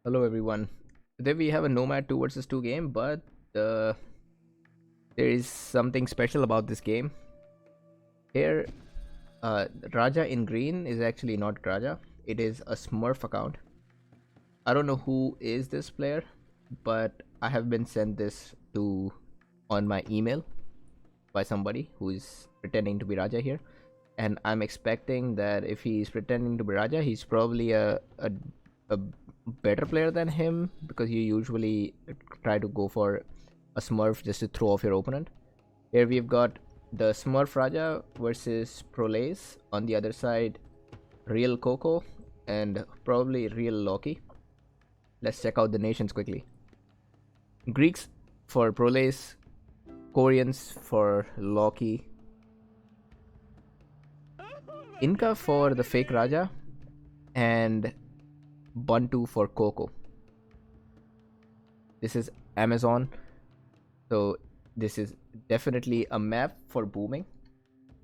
Hello everyone. Today we have a Nomad 2 versus 2 game, but uh, there is something special about this game. Here, Raja in green is actually not Raja. It is a Smurf account. I don't know who is this player, but I have been sent this to on my email by somebody who is pretending to be Raja here, and I'm expecting that if he's pretending to be Raja, he's probably a better player than him because you usually try to go for a Smurf just to throw off your opponent. Here we've got the Smurf Raja versus Prolaze. On the other side, real Coco and probably real Loki. Let's check out the nations quickly. Greeks for Prolaze, Koreans for Loki, Inca for the fake Raja, and Bantu for Coco. This is Amazon, so this is definitely a map for booming.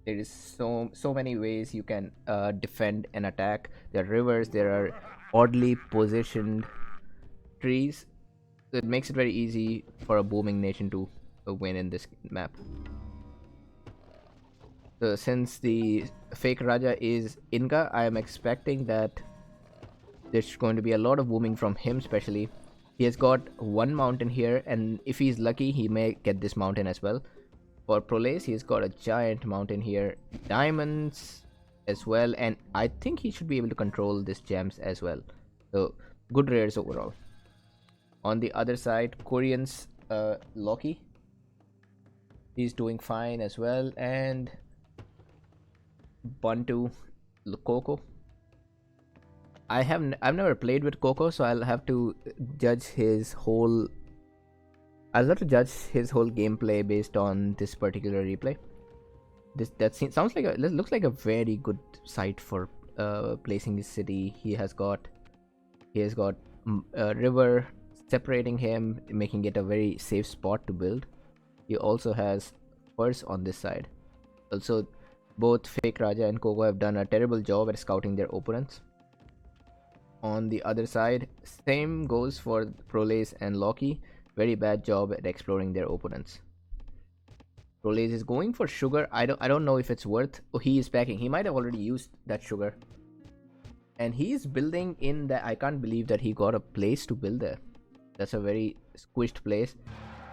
There is so many ways you can defend and attack. There are rivers, there are oddly positioned trees. So it makes it very easy for a booming nation to win in this map. So since the fake Raja is Inca, I am expecting that there's going to be a lot of booming from him, especially. He has got one mountain here, and if he's lucky, he may get this mountain as well. For Prolace, he's got a giant mountain here, diamonds as well, and I think he should be able to control this gems as well. So good rares overall. On the other side, Koreans, Loki, he's doing fine as well, and Bantu, Coco. I've never played with Coco, so I'll have to judge his whole. I'll have to judge his whole gameplay based on this particular replay. Sounds like looks like a very good site for placing his city. He has got a river separating him, making it a very safe spot to build. He also has force on this side. Also, both Fake Raja and Coco have done a terrible job at scouting their opponents. On the other side, same goes for Prolaze and Loki. Very bad job at exploring their opponents. Prolaze is going for sugar. I don't know if it's worth. Oh, he is packing. He might have already used that sugar. And he's building in that. I can't believe that he got a place to build there. That's a very squished place.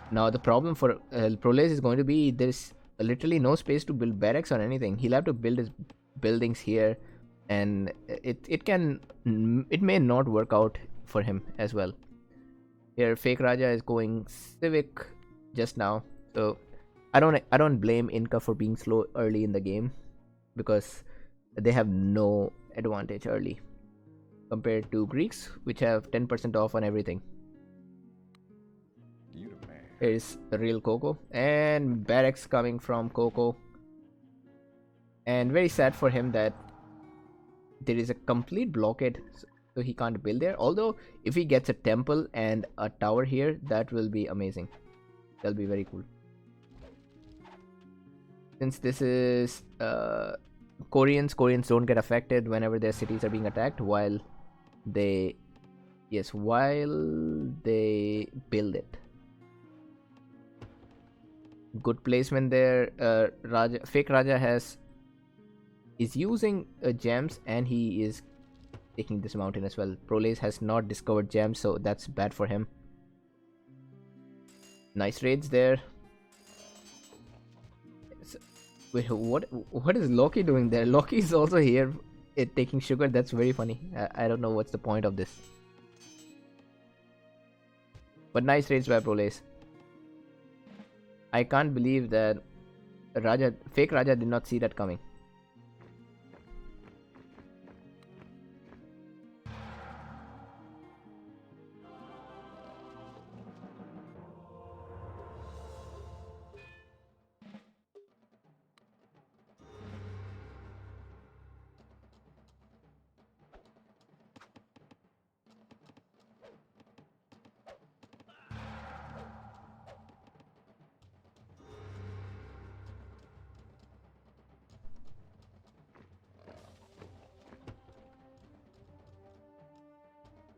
Now the problem for Prolaze is going to be there's literally no space to build barracks or anything. He'll have to build his buildings here, and it may not work out for him as well. Here, Fake Raja is going civic just now, so I don't blame Inca for being slow early in the game because they have no advantage early compared to Greeks, which have 10% off on everything. Here's the real Coco and barracks coming from Coco, and very sad for him that there is a complete blockade, so he can't build there. Although if he gets a temple and a tower here, that will be amazing. That'll be very cool. Since this is Koreans don't get affected whenever their cities are being attacked while they build it. Good placement there. Fake Raja is using gems, and he is taking this mountain as well. Prolaze has not discovered gems, so that's bad for him. Nice raids there. Wait, what is Loki doing there? Loki is also here, taking sugar. That's very funny. I don't know what's the point of this. But nice raids by Prolaze. I can't believe that Fake Raja did not see that coming.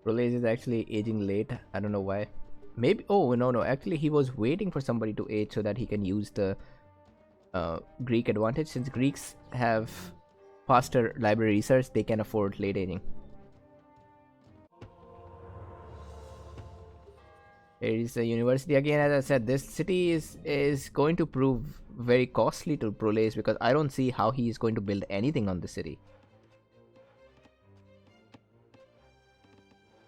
Prolaze is actually aging late. I don't know why. Maybe. Oh no, no. Actually, he was waiting for somebody to age so that he can use the Greek advantage. Since Greeks have faster library research, they can afford late aging. There is a university again. As I said, this city is going to prove very costly to Prolaze because I don't see how he is going to build anything on the city.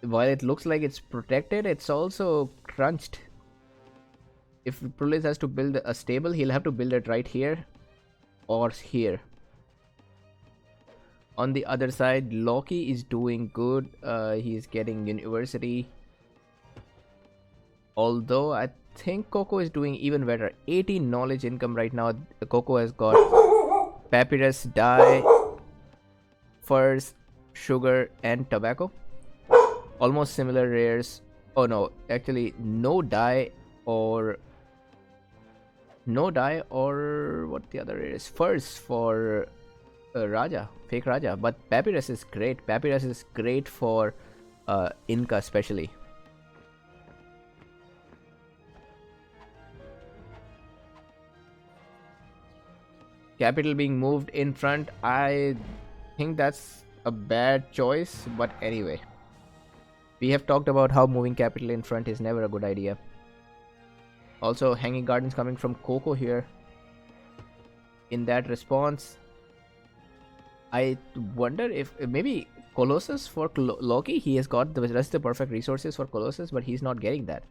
While it looks like it's protected, it's also crunched. If Prolaze has to build a stable, he'll have to build it right here or here. On the other side, Loki is doing good. He's getting university. Although I think Coco is doing even better. 18 knowledge income right now. Coco has got papyrus, dye, furs, sugar, and tobacco. Almost similar rares. Oh no, actually no dye or what the other is. Furs for Raja, fake Raja. But papyrus is great. Papyrus is great for Inca especially. Capital being moved in front, I think that's a bad choice, but anyway. We have talked about how moving capital in front is never a good idea. Also, hanging gardens coming from Coco here. In that response, I wonder if maybe Colossus for Loki, he has got the rest of the perfect resources for Colossus, but he's not getting that.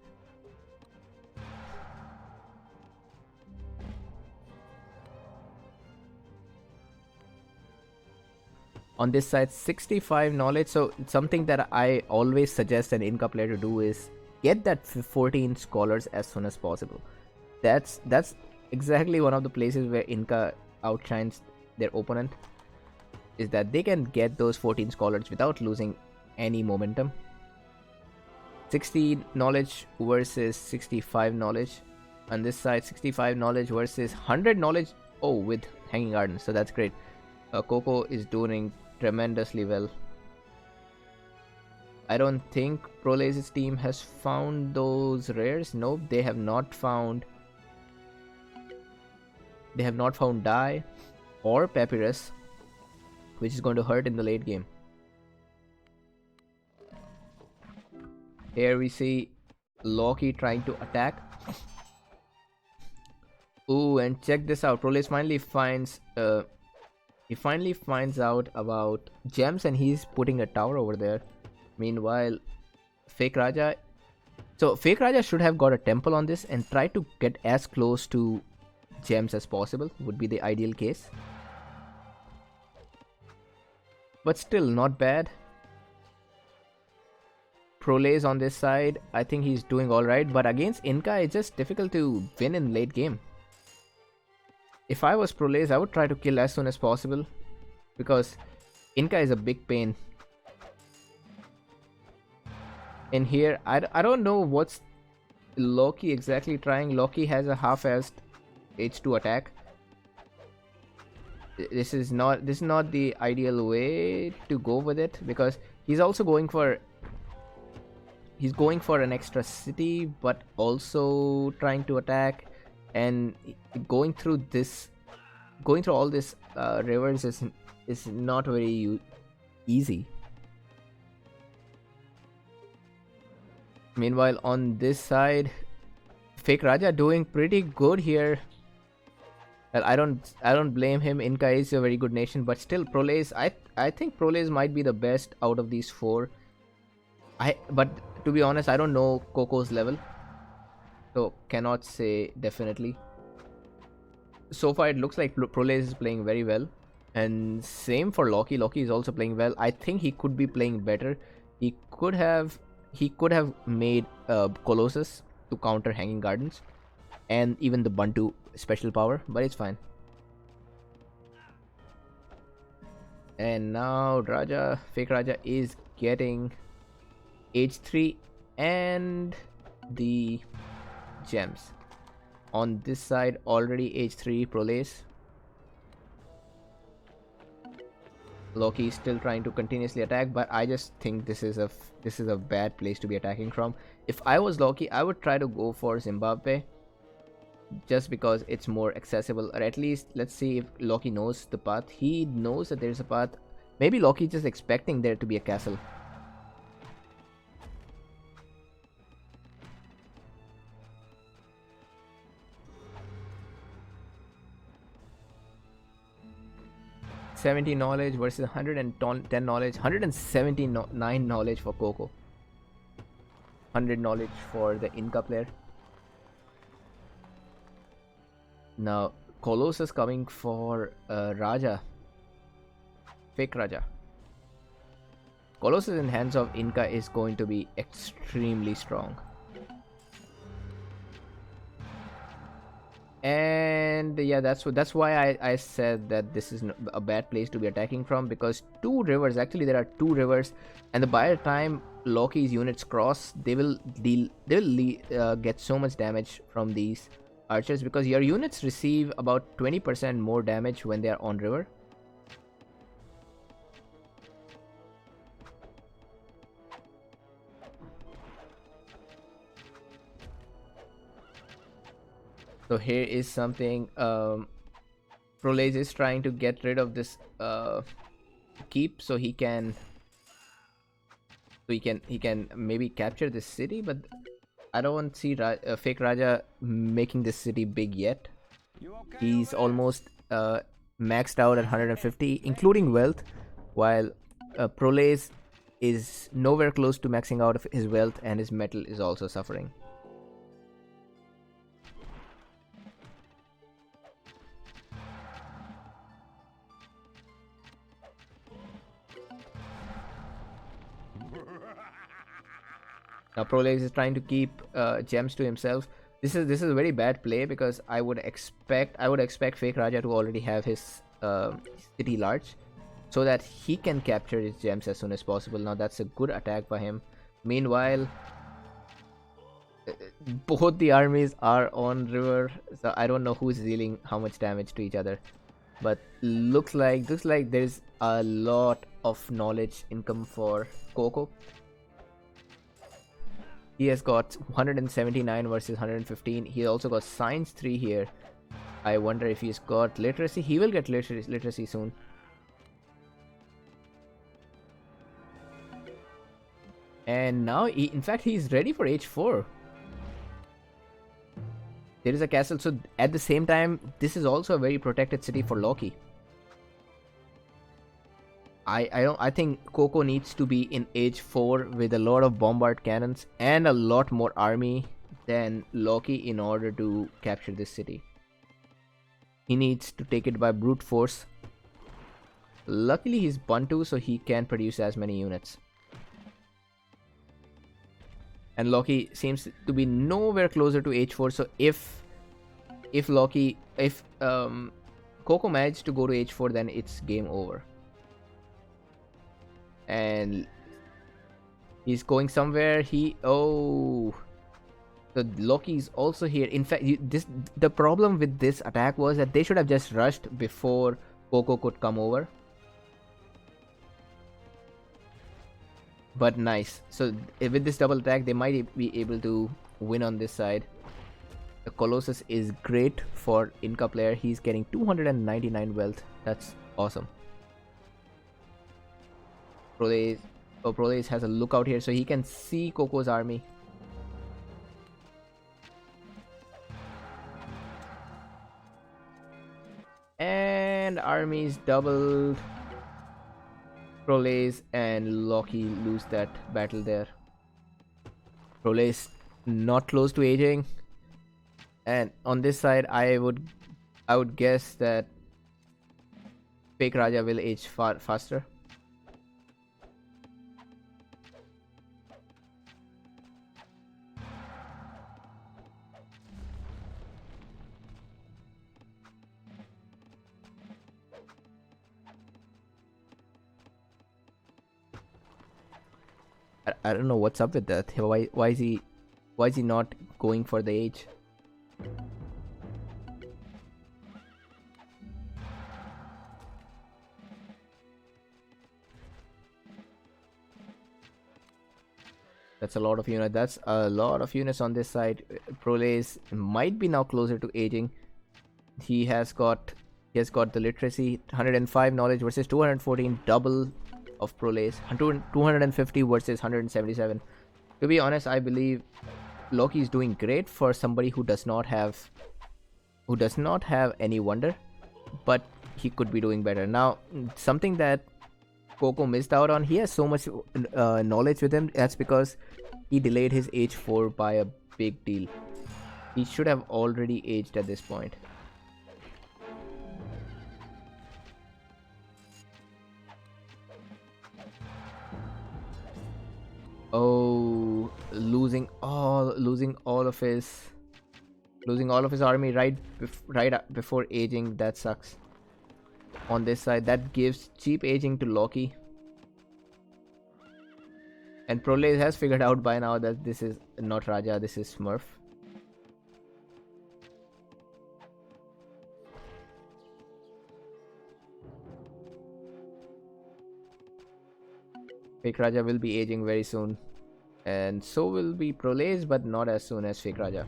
On this side, 65 knowledge. So something that I always suggest an Inca player to do is get that 14 scholars as soon as possible. That's exactly one of the places where Inca outshines their opponent, is that they can get those 14 scholars without losing any momentum. 60 knowledge versus 65 knowledge. On this side, 65 knowledge versus 100 knowledge. Oh, with hanging gardens. So that's great. Coco is doing tremendously well. I don't think Prolaze's team has found those rares. Nope, they have not found. They have not found dye or papyrus, which is going to hurt in the late game. Here we see Loki trying to attack. Ooh, and check this out. Prolaze finally finds he finally finds out about gems and he's putting a tower over there. Meanwhile, Fake Raja. So Fake Raja should have got a temple on this and try to get as close to gems as possible. Would be the ideal case. But still not bad. Prolaze on this side, I think he's doing alright. But against Inca, it's just difficult to win in late game. If I was Prolaze, I would try to kill as soon as possible, because Inca is a big pain. In here, I don't know what's Loki exactly trying. Loki has a half-assed H2 attack. This is not the ideal way to go with it, because he's also going for an extra city, but also trying to attack. And going through all this rivers is not very easy. Meanwhile, on this side, Fake Raja doing pretty good here. Well, I don't blame him. Inca is a very good nation, but still, Prolaze. I think Prolaze might be the best out of these four. But to be honest, I don't know Coco's level, so cannot say definitely. So far it looks like Prolaze is playing very well, and same for Loki. Loki is also playing well. I think he could be playing better. He could have made Colossus to counter Hanging Gardens and even the Bantu special power, but it's fine. And now Fake Raja is getting H3 and the gems. On this side, already H3 Prolaze. Loki is still trying to continuously attack, but I just think this is a bad place to be attacking from. If I was Loki, I would try to go for Zimbabwe just because it's more accessible, or at least let's see if Loki knows the path. He knows that there's a path. Maybe Loki just expecting there to be a castle. $70 knowledge versus 110 knowledge, 179 knowledge for Coco, 100 knowledge for the Inca player. Now Colossus coming for Raja, fake Raja. Colossus in hands of Inca is going to be extremely strong. And yeah, that's why I said that this is a bad place to be attacking from, because two rivers, actually there are two rivers, and by the time Loki's units cross, they will get so much damage from these archers, because your units receive about 20% more damage when they are on river. So here is something. Prolaze is trying to get rid of this keep, so he can maybe capture this city, but I don't see fake Raja making this city big yet. He's almost maxed out at 150 including wealth, while Prolaze is nowhere close to maxing out of his wealth, and his metal is also suffering. Now Prolaze is trying to keep gems to himself. This is a very bad play, because I would expect fake Raja to already have his city large, so that he can capture his gems as soon as possible. Now that's a good attack by him. Meanwhile, both the armies are on river, so I don't know who's dealing how much damage to each other. But looks like there's a lot of knowledge income for Coco. He has got 179 versus 115. He also got science 3 here. I wonder if he's got literacy. He will get literacy soon. And now, in fact, he's ready for H4. There is a castle. So at the same time, this is also a very protected city for Loki. I think Coco needs to be in age 4 with a lot of bombard cannons and a lot more army than Loki in order to capture this city. He needs to take it by brute force. Luckily he's Bantu, so he can produce as many units. And Loki seems to be nowhere closer to H4, so if Coco managed to go to H4, then it's game over. And he's going somewhere. So Loki's also here. In fact, the problem with this attack was that they should have just rushed before Coco could come over. But nice. So with this double attack, they might be able to win on this side. The Colossus is great for Inca player. He's getting 299 wealth. That's awesome. Prolaze has a lookout here, so he can see Coco's army. And armies doubled. Prolaze and Loki lose that battle there. Prolaze not close to aging. And on this side, I would guess that fake Raja will age far faster. I don't know what's up with that. Why is he not going for the age? That's a lot of units. That's a lot of units on this side. Prolaze might be now closer to aging. He has got the literacy, 105 knowledge versus 214, double of Prolaze. 250 versus 177. To be honest, I believe Loki is doing great for somebody who does not have any wonder, but he could be doing better. Now, something that Coco missed out on, he has so much knowledge with him. That's because he delayed his age 4 by a big deal. He should have already aged at this point. Oh, losing all of his army right before aging. That sucks. On this side, that gives cheap aging to Loki. And Prolaze has figured out by now that this is not Raja, this is Smurf. Fake Raja will be aging very soon. And so will be Prolaze, but not as soon as Fake Raja.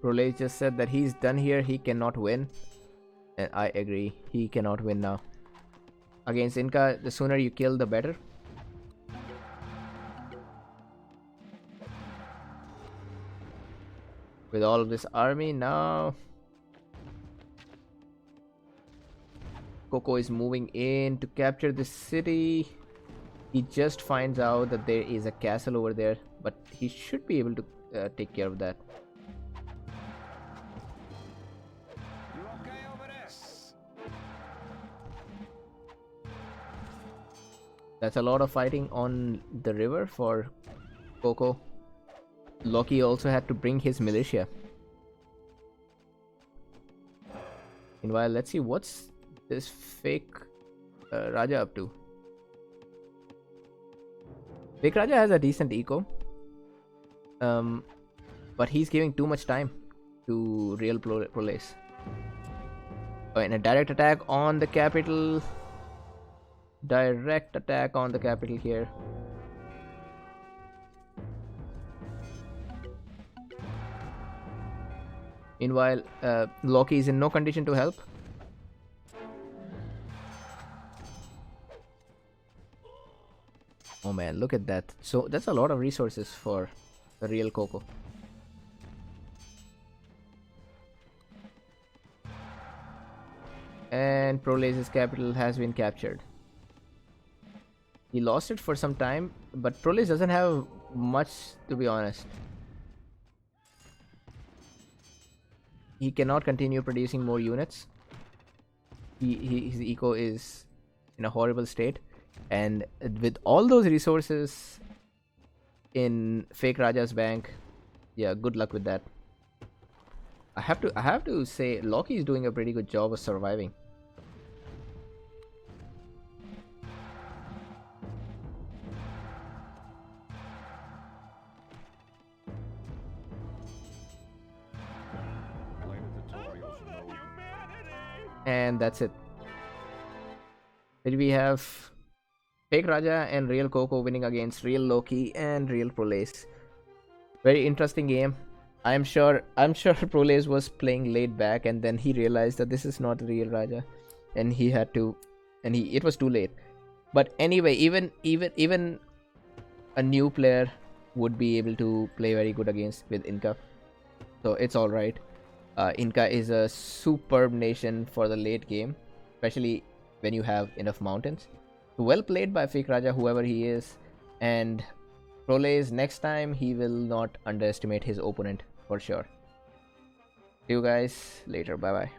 Prolaze just said that he's done here, he cannot win. And I agree, he cannot win now. Against Inca, the sooner you kill, the better. With all of this army now, Coco is moving in to capture the city. He just finds out that there is a castle over there, but he should be able to take care of that. That's a lot of fighting on the river for Coco. Loki also had to bring his militia. Meanwhile, let's see what's this fake Raja up to. Fake Raja has a decent eco, but he's giving too much time to real Prolaze. Oh, and a direct attack on the capital. Direct attack on the capital here. Meanwhile, Loki is in no condition to help. Oh man, look at that. So that's a lot of resources for the real Coco. And Prolaze's capital has been captured. He lost it for some time, but Prolaze doesn't have much, to be honest. He cannot continue producing more units. His eco is in a horrible state, and with all those resources in Fake Raja's bank, yeah, good luck with that. I have to say Loki is doing a pretty good job of surviving. And that's it. Here we have Fake Raja and Real Coco winning against Real Loki and Real Prolaze. Very interesting game. I'm sure Prolaze was playing laid back, and then he realized that this is not Real Raja, and he had to, it was too late. But anyway, even a new player would be able to play very good with Inca, so it's all right. Inca is a superb nation for the late game, especially when you have enough mountains. Well played by Fake Raja, whoever he is. And Prolaze, next time he will not underestimate his opponent for sure. See you guys later. Bye bye.